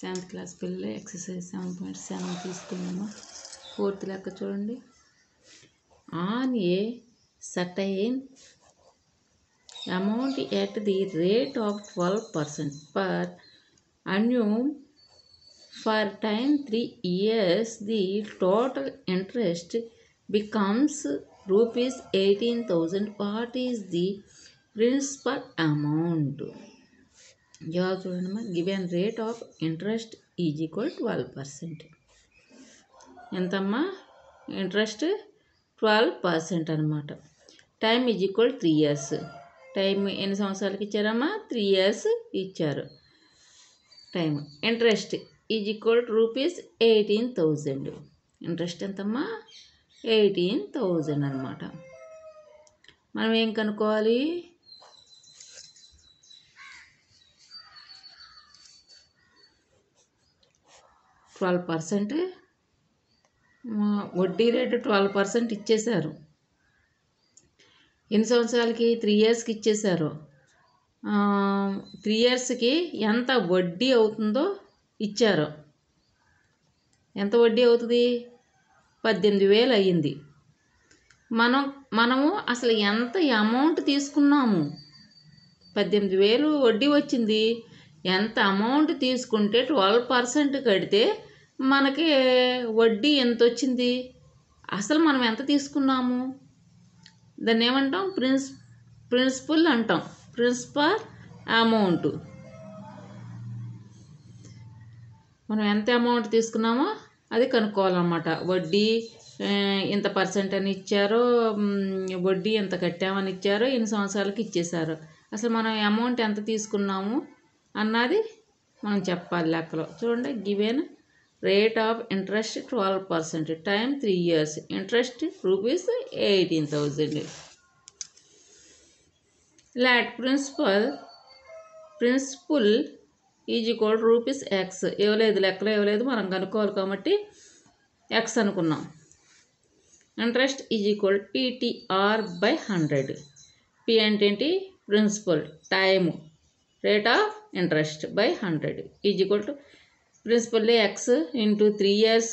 7th class పిల్లలు exercise 7.7 తీసుకున్నాము. 4th లెక్క చూడండి. On a certain amount at the rate of 12% per annum for time 3 years, the total interest becomes rupees 18,000. What is the principal amount? జవాబు చూడండి. Given rate of interest is equal 12%. ఎంతమ్మా? Interest 12% అనమాట. Time is equal 3 years. Time ఎన్ని సంవత్సరాలకి ఇచ్చారమ్మా? 3 years ఇచ్చారు time. Interest is equal rupees 18,000. Interest ఎంతమ్మా? 18,000 అనమాట. మనం ఏం కనుక్కోవాలి? 12% వడ్డీ రేటు 12% ఇచ్చేశారు. ఎన్ని సంవత్సరాలకి? 3 yearsకి ఇచ్చేశారు. 3 yearsకి ఎంత వడ్డీ అవుతుందో ఇచ్చారు. ఎంత వడ్డీ అవుతుంది? 18,000 అయ్యింది. మనము అసలు ఎంత అమౌంట్ తీసుకున్నాము? 18,000 వడ్డీ వచ్చింది. ఎంత అమౌంట్ తీసుకుంటే 12% కడితే మనకి వడ్డీ ఎంత వచ్చింది? అసలు మనం ఎంత తీసుకున్నాము? దాన్ని ఏమంటాం? ప్రిన్సిపల్ అంటాం. Principal amount. మనం ఎంత అమౌంట్ తీసుకున్నామో అది కనుక్కోవాలన్నమాట. వడ్డీ ఇంత పర్సెంట్ అని ఇచ్చారో, వడ్డీ ఎంత కట్టామని ఇచ్చారో, ఎన్ని సంవత్సరాలకి ఇచ్చేశారో, అసలు మనం అమౌంట్ ఎంత తీసుకున్నాము అన్నది మనం చెప్పాలి లెక్కలో. చూడండి. Given rate of interest 12%, time 3 years, interest rupees 18,000. Let principal is equal rupees X. ఇవ్వలేదు, లెక్కలో ఇవ్వలేదు, మనం కనుక్కోవాలి కాబట్టి ఎక్స్ అనుకున్నాం. Interest is equal PTR/100. P అంటే ఏంటి? Principal. Time. Rate of interest by 100 is equal to principal X into 3 years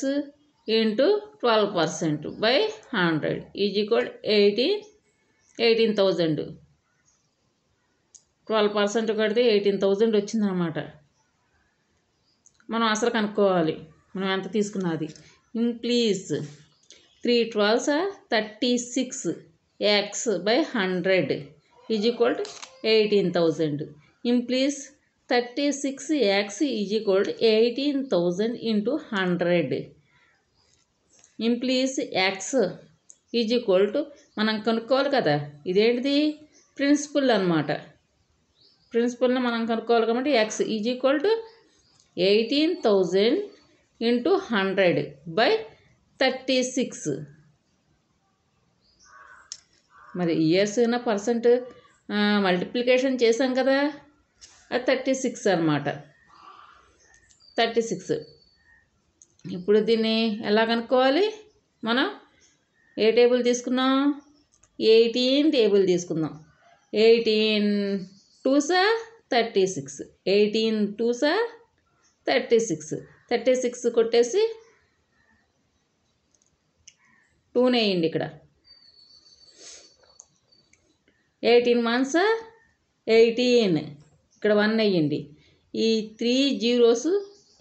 into 12% by 100 is equal 18,000. 12% కడితే 18,000 వచ్చిందనమాట. మనం అసలు కనుక్కోవాలి మనం ఎంత తీసుకున్నది. ఇంప్లీజ్ 3 12s 36 X by 100 is equal to 18,000. Implies 36x is equal to 18,000 into 100. Implies x is equal to మనం కనుక్కోవాలి కదా. ఇదేంటిది? ప్రిన్సిపల్ అనమాట. ప్రిన్సిపల్ని మనం కనుక్కోవాలి కాబట్టి x is equal to 18,000 into 100 by 36. మరి ఇయర్స్ పర్సెంట్ మల్టిప్లికేషన్ చేసాం కదా, అది 36 అనమాట. 36. ఇప్పుడు దీన్ని ఎలా కనుక్కోవాలి? మనం ఏ టేబుల్ తీసుకున్నాం? 18 టేబుల్ తీసుకుందాం. 18 2s 36. 18 2s 36. 36 కొట్టేసి 2 వేయండి ఇక్కడ. 18 months 18. ఇక్కడ 1 వేయండి. ఈ 3 zeros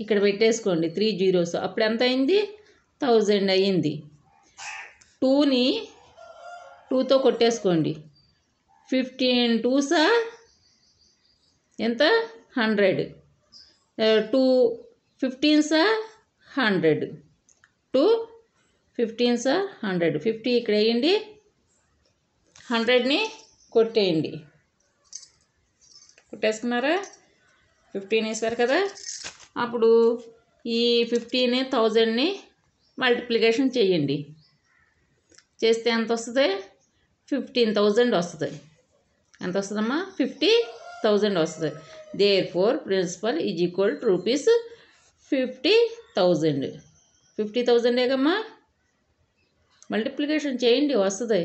ఇక్కడ పెట్టేసుకోండి. 3 zeros అప్పుడు ఎంత అయింది? 1000 అయ్యింది. 2ని 2తో కొట్టేసుకోండి. 15 2s ఎంత? 100. 2 15s 100. 2 15s 100. 50 ఇక్కడ వేయండి. 100ని కొట్టేయండి. కొట్టేసుకున్నారా? 15 వేసారు కదా. అప్పుడు ఈ 15,000ని మల్టిప్లికేషన్ చేయండి. చేస్తే ఎంత వస్తుంది? 15,000 వస్తుంది. ఎంత వస్తుందమ్మా? 50,000 వస్తుంది. Therefore principal is equal to rupees 50,000. 50,000 కమ్మా. మల్టిప్లికేషన్ చేయండి, వస్తుంది.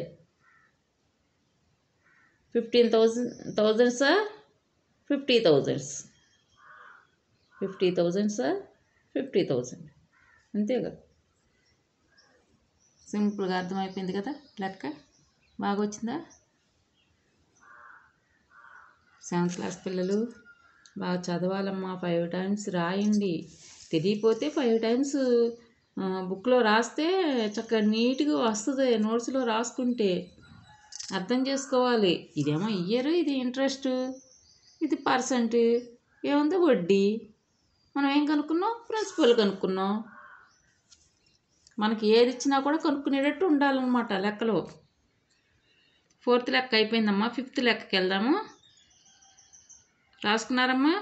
15,000 50,000. 50,000 సార్ 50,000 అంతేగా. సింపుల్గా అర్థమైపోయింది కదా లెక్క. బాగా వచ్చిందా? 7th క్లాస్ పిల్లలు బాగా చదవాలమ్మా. 5 టైమ్స్ రాయండి. తెలియపోతే 5 టైమ్స్ బుక్లో రాస్తే చక్కగా నీట్గా వస్తుంది. నోట్స్లో రాసుకుంటే అర్థం చేసుకోవాలి. ఇదేమో ఇయర్, ఇది ఇంట్రెస్ట్, ఇది పర్సెంట్, ఏముంది వడ్డీ. మనం ఏం కనుక్కున్నాం? ప్రిన్సిపల్ కనుక్కున్నాం. మనకి ఏది ఇచ్చినా కూడా కనుక్కునేటట్టు ఉండాలన్నమాట లెక్కలో. 4th లెక్క అయిపోయిందమ్మా. 5th లెక్కకి వెళ్దాము. రాసుకున్నారమ్మా?